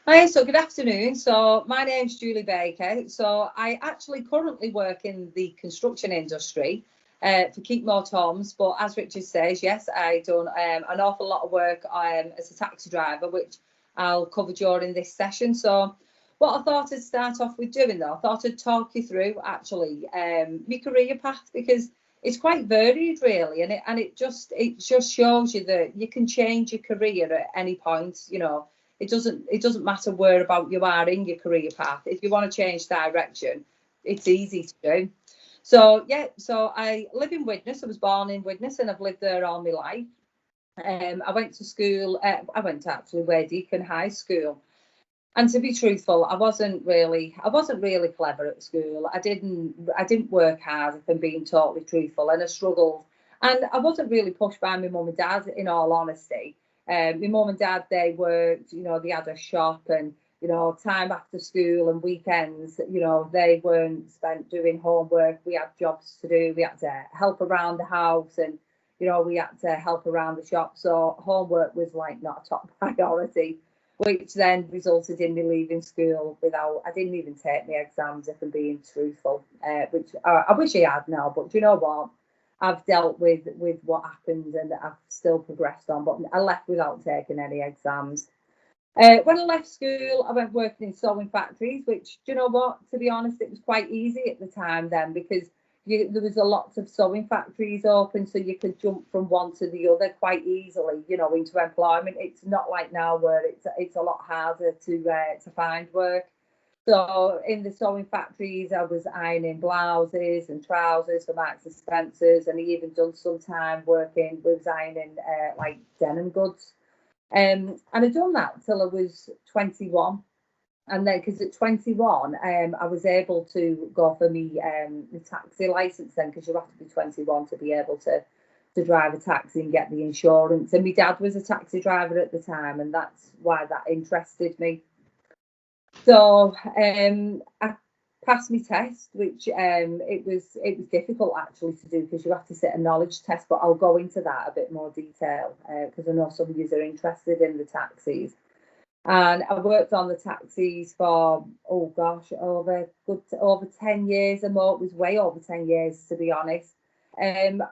Hi, so good afternoon. So my name's Julie Baker. So I actually currently work in the construction industry for Keep More Toms. But as Richard says, yes, I done an awful lot of work as a taxi driver, which I'll cover during this session. So what I thought I'd start off with doing though, I thought I'd talk you through actually my career path because it's quite varied really, and it just shows you that you can change your career at any point. It doesn't matter where about you are in your career path. If you want to change direction, it's easy to do. So yeah, so I live in Widnes. I was born in Widnes and I've lived there all my life. I went to school. I went to actually Ware Deacon High School. And to be truthful, I wasn't really clever at school. I didn't work hard, if I'm being totally truthful, and I struggled. And I wasn't really pushed by my mum and dad, in all honesty. My mum and dad, they worked, they had a shop, and time after school and weekends, they weren't spent doing homework. We had jobs to do. We had to help around the house, and we had to help around the shop. So homework was like not a top priority, which then resulted in me leaving school without. I didn't even take my exams, if I'm being truthful, which I wish I had now. But do you know what? I've dealt with what happened and I've still progressed on. But I left without taking any exams. When I left school, I went working in sewing factories, which, do you know what? To be honest, it was quite easy at the time then because there was a lot of sewing factories open, so you could jump from one to the other quite easily, into employment. It's not like now where it's a lot harder to find work. So in the sewing factories, I was ironing blouses and trousers for Marks and Spencers, and I even done some time working with ironing like denim goods. And I'd done that till I was 21. And then, because at 21, I was able to go for me the taxi license then, because you have to be 21 to be able to drive a taxi and get the insurance. And my dad was a taxi driver at the time, and that's why that interested me. So I passed my test, which it was difficult actually to do because you have to sit a knowledge test. But I'll go into that a bit more detail because I know some of you are interested in the taxis. And I worked on the taxis for, oh gosh, over 10 years or more. It was way over 10 years, to be honest. Um,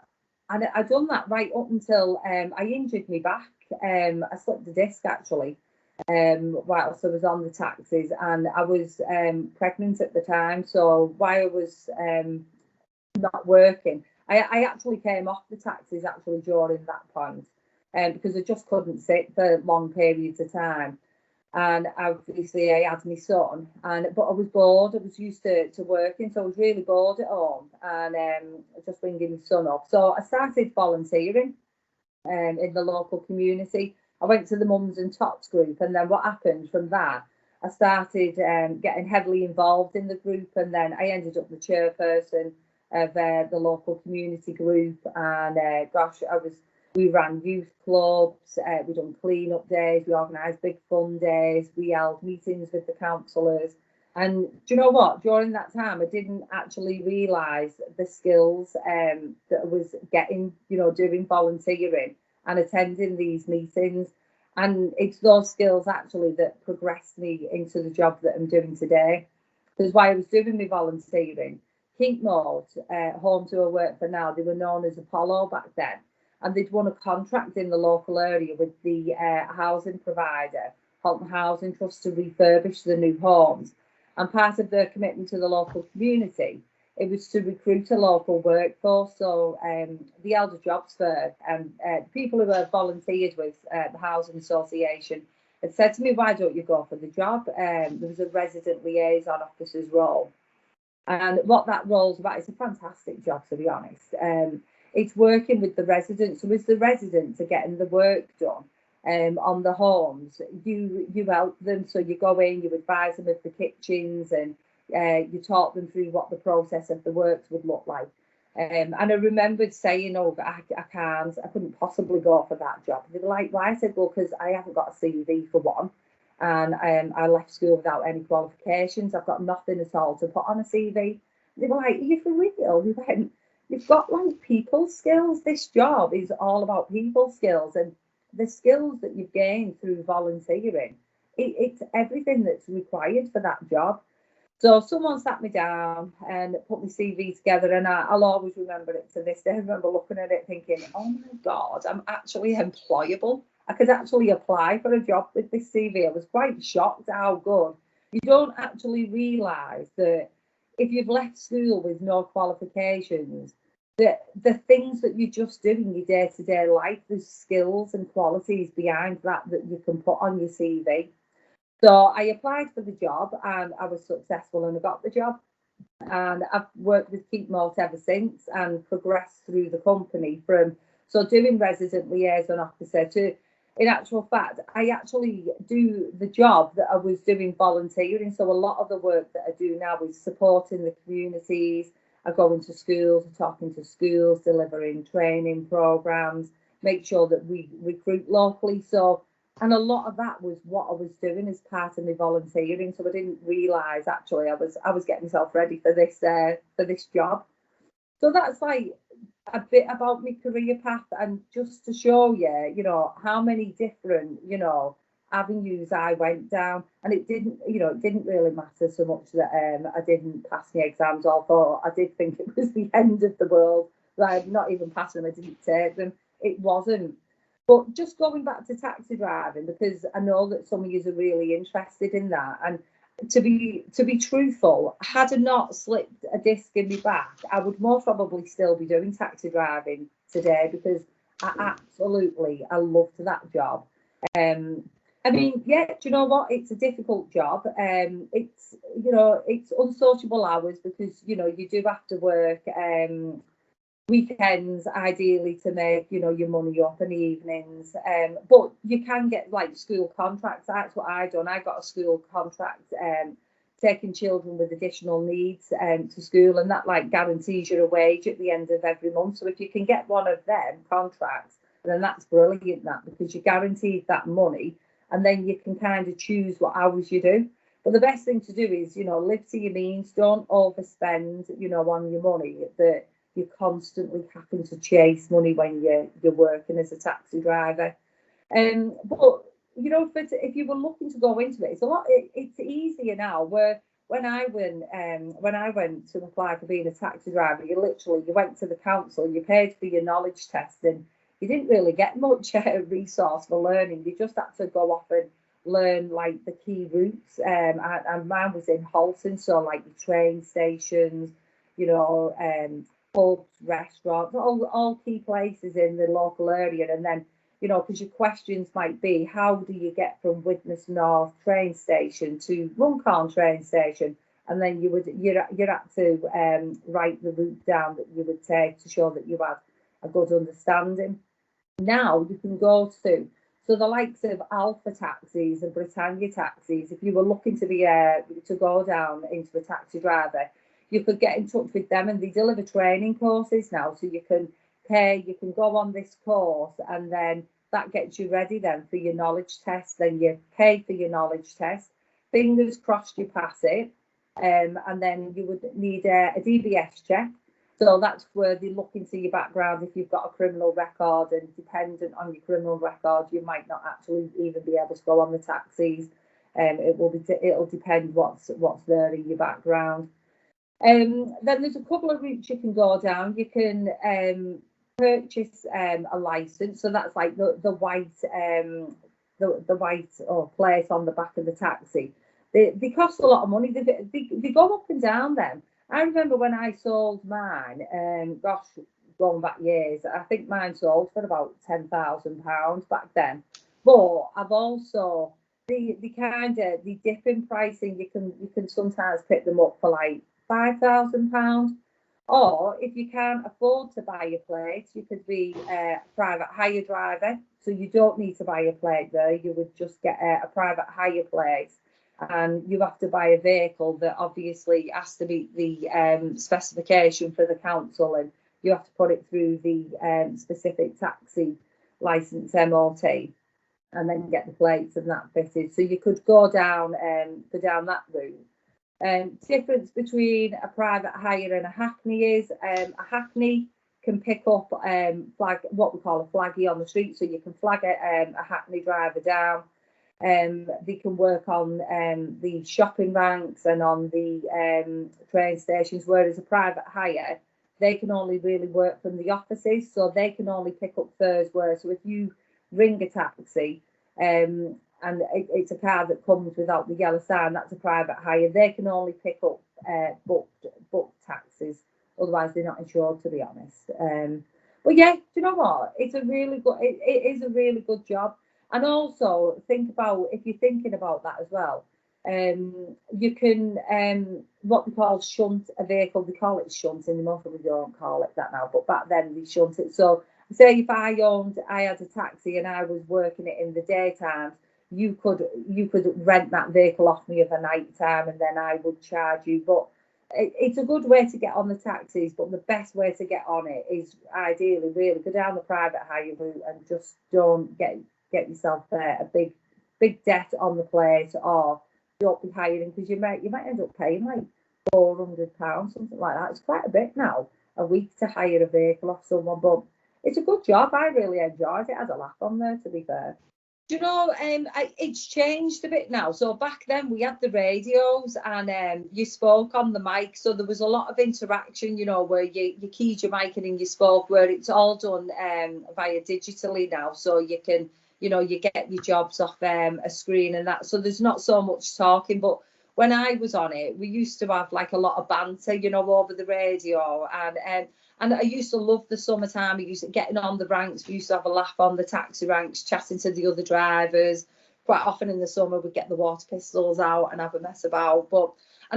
and I done that right up until I injured my back. I slipped a disc actually whilst I was on the taxis, and I was pregnant at the time. So while I was not working, I actually came off the taxis actually during that point, because I just couldn't sit for long periods of time. And obviously I had my son, and but I was bored. I was used to working, so I was really bored at home, and just bringing my son up. So I started volunteering in the local community. I went to the Mums and Tots group, and then what happened from that, I started getting heavily involved in the group, and then I ended up the chairperson of the local community group. And gosh, we ran youth clubs, we done clean up days, we organised big fun days, we held meetings with the councillors. And do you know what? During that time, I didn't actually realise the skills that I was getting, doing volunteering and attending these meetings. And it's those skills actually that progressed me into the job that I'm doing today. Because while I was doing my volunteering, Kinkmode, homes who I work for now, they were known as Apollo back then. And they'd won a contract in the local area with the housing provider, Halton Housing Trust, to refurbish the new homes. And part of their commitment to the local community, it was to recruit a local workforce. So the Elder Jobs Fair and people who were volunteered with the Housing Association had said to me, why don't you go for the job? There was a resident liaison officer's role. And what that role's about, it's a fantastic job, to be honest. It's working with the residents. So as the residents are getting the work done on the homes, you help them. So you go in, you advise them of the kitchens, and you talk them through what the process of the works would look like. And I remembered saying, oh, I couldn't possibly go for that job. They were like, why? I said, well, because I haven't got a CV for one. And I left school without any qualifications. I've got nothing at all to put on a CV. They were like, are you for real? We went, you've got like people skills. This job is all about people skills, and the skills that you've gained through volunteering. it's everything that's required for that job. So someone sat me down and put my CV together, and I'll always remember it to this day. I remember looking at it thinking, oh my God, I'm actually employable. I could actually apply for a job with this CV. I was quite shocked how good. You don't actually realise that if you've left school with no qualifications, that the things that you just do in your day-to-day life, there's skills and qualities behind that you can put on your CV. So I applied for the job and I was successful and I got the job. And I've worked with Keep Malt ever since and progressed through the company from doing resident liaison officer to, in actual fact, I actually do the job that I was doing volunteering. So a lot of the work that I do now is supporting the communities. I go into schools, talking to schools, delivering training programs, make sure that we recruit locally. So, and a lot of that was what I was doing as part of my volunteering. So I didn't realise actually I was getting myself ready for this job. So that's like a bit about my career path, and just to show you, how many different, avenues I went down. And it didn't really matter so much that I didn't pass my exams, although I did think it was the end of the world. Like, not even passing them, I didn't take them. It wasn't. But just going back to taxi driving, because I know that some of you are really interested in that. And to be truthful, had I not slipped a disc in my back, I would most probably still be doing taxi driving today, because I loved that job. I mean, yeah, do you know what? It's a difficult job. It's unsociable hours, because you do have to work weekends ideally to make your money up, in the evenings, but you can get like school contracts. That's what I done. I got a school contract, taking children with additional needs to school, and that like guarantees you a wage at the end of every month. So if you can get one of them contracts, then that's brilliant, that, because you're guaranteed that money, and then you can kind of choose what hours you do. But the best thing to do is, live to your means. Don't overspend, on your money, that you're constantly having to chase money when you're working as a taxi driver. But if you were looking to go into it, it's easier now. Where when I went to apply for being a taxi driver, you went to the council, you paid for your knowledge test, and you didn't really get much resource for learning. You just had to go off and learn like the key routes. And mine was in Halton, so like the train stations, pubs, restaurants, all key places in the local area. And then, because your questions might be, how do you get from Widnes North train station to Runcorn train station? And then you'd have to write the route down that you would take to show that you had a good understanding. Now you can go to the likes of Alpha taxis and Britannia taxis. If you were looking to go down into a taxi driver, you could get in touch with them, and they deliver training courses now. So you can go on this course, and then that gets you ready then for your knowledge test. Then you pay for your knowledge test. Fingers crossed you pass it. And then you would need a DBS check. So that's where they look into your background if you've got a criminal record, and dependent on your criminal record, you might not actually even be able to go on the taxis. It'll depend what's there in your background. Then there's a couple of routes you can go down. You can purchase a license, so that's like the white plate on the back of the taxi. They cost a lot of money. They go up and down them. I remember when I sold mine, going back years, I think mine sold for about £10,000 back then. But I've also they dip in pricing. You can sometimes pick them up for like £5,000. Or if you can't afford to buy a plate, you could be a private hire driver. So you don't need to buy a plate there. You would just get a private hire plate, and you have to buy a vehicle that obviously has to meet the specification for the council, and you have to put it through the specific taxi license MOT, and then get the plates and that fitted. So you could go down that route. Difference between a private hire and a hackney is a hackney can pick up what we call a flaggy on the street, so you can flag a hackney driver down. They can work on the shopping ranks and on the train stations, whereas a private hire, they can only really work from the offices, so they can only pick up fares where. So if you ring a taxi, and it's a car that comes without the yellow sign, that's a private hire. They can only pick up booked taxis, otherwise they're not insured, to be honest. But yeah, do you know what? It's a really good. It is a really good job. And also think about, if you're thinking about that as well, you can what they call shunt a vehicle. They call it shunting. They mostly don't call it that now, but back then they shunt it. So say if I had a taxi and I was working it in the daytime, you could rent that vehicle off me of a night time, and then I would charge you. But it's a good way to get on the taxis, but the best way to get on it is ideally really go down the private hire route and just don't get yourself a big debt on the plate, or don't be hiring, because you might end up paying like £400, something like that. It's quite a bit now a week to hire a vehicle off someone, but it's a good job. I really enjoyed it. I had a laugh on there, to be fair. Do you know, it's changed a bit now. So back then we had the radios, and you spoke on the mic. So there was a lot of interaction, you know, where you keyed your mic in and you spoke, where it's all done via digitally now. So you can, you know, you get your jobs off a screen and that. So there's not so much talking. But when I was on it, we used to have like a lot of banter, you know, over the radio. And I used to love the summertime. I used to getting on the ranks. We used to have a laugh on the taxi ranks, chatting to the other drivers. Quite often in the summer, we'd get the water pistols out and have a mess about. But I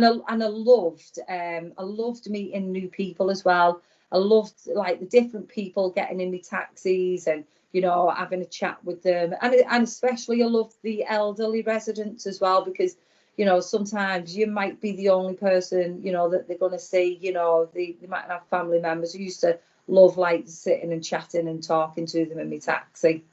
loved meeting new people as well. I loved like the different people getting in my taxis and, you know, having a chat with them. And especially I loved the elderly residents as well, because, you know, sometimes you might be the only person, you know, that they're going to see. You know, they might have family members. I used to love like sitting and chatting and talking to them in my taxi.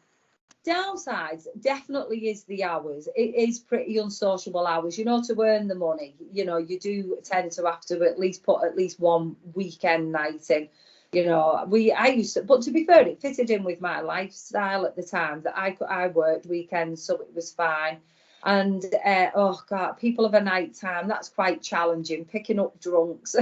Downsides definitely is the hours. It is pretty unsociable hours, you know, to earn the money. You know, you do tend to have to at least put at least one weekend night in. You know, I used to, but to be fair, it fitted in with my lifestyle at the time that I worked weekends, so it was fine. And oh god, people of a night time, that's quite challenging, picking up drunks.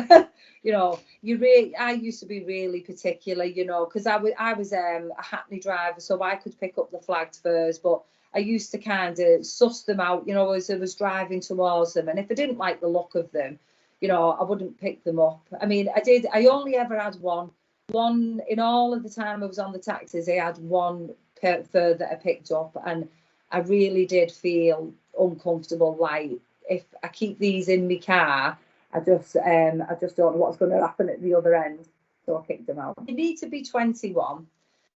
You know, I used to be really particular, you know, because I was a Hackney driver, so I could pick up the flagged first, but I used to kind of suss them out, you know, as I was driving towards them. And if I didn't like the look of them, you know, I wouldn't pick them up. I mean, I only ever had one in all of the time I was on the taxis. I had one fare that I picked up, and I really did feel uncomfortable. Like, if I keep these in my car, I just don't know what's going to happen at the other end. So I kicked them out. You need to be 21.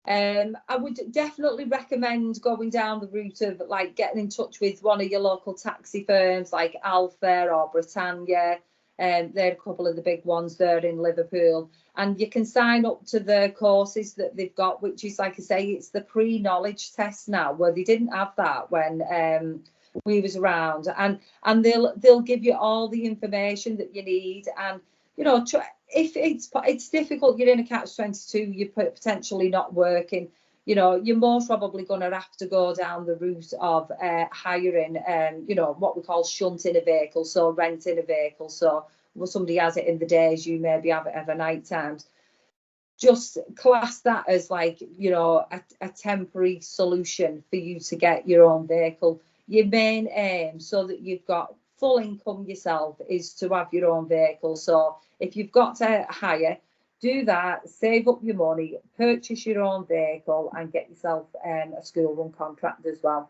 I would definitely recommend going down the route of like getting in touch with one of your local taxi firms like Alpha or Britannia. They're a couple of the big ones there in Liverpool, and you can sign up to the courses that they've got, which is, like I say, it's the pre-knowledge test now, where they didn't have that when we was around, and they'll give you all the information that you need. And you know, if it's difficult, you're in a catch-22, you're potentially not working, you know, you're most probably going to have to go down the route of hiring, you know, what we call shunting a vehicle, so renting a vehicle. So somebody has it in the days, you maybe have it over night times. Just class that as like, you know, a temporary solution for you to get your own vehicle. Your main aim, so that you've got full income yourself, is to have your own vehicle. So if you've got to hire, do that, save up your money, purchase your own vehicle, and get yourself a school run contract as well.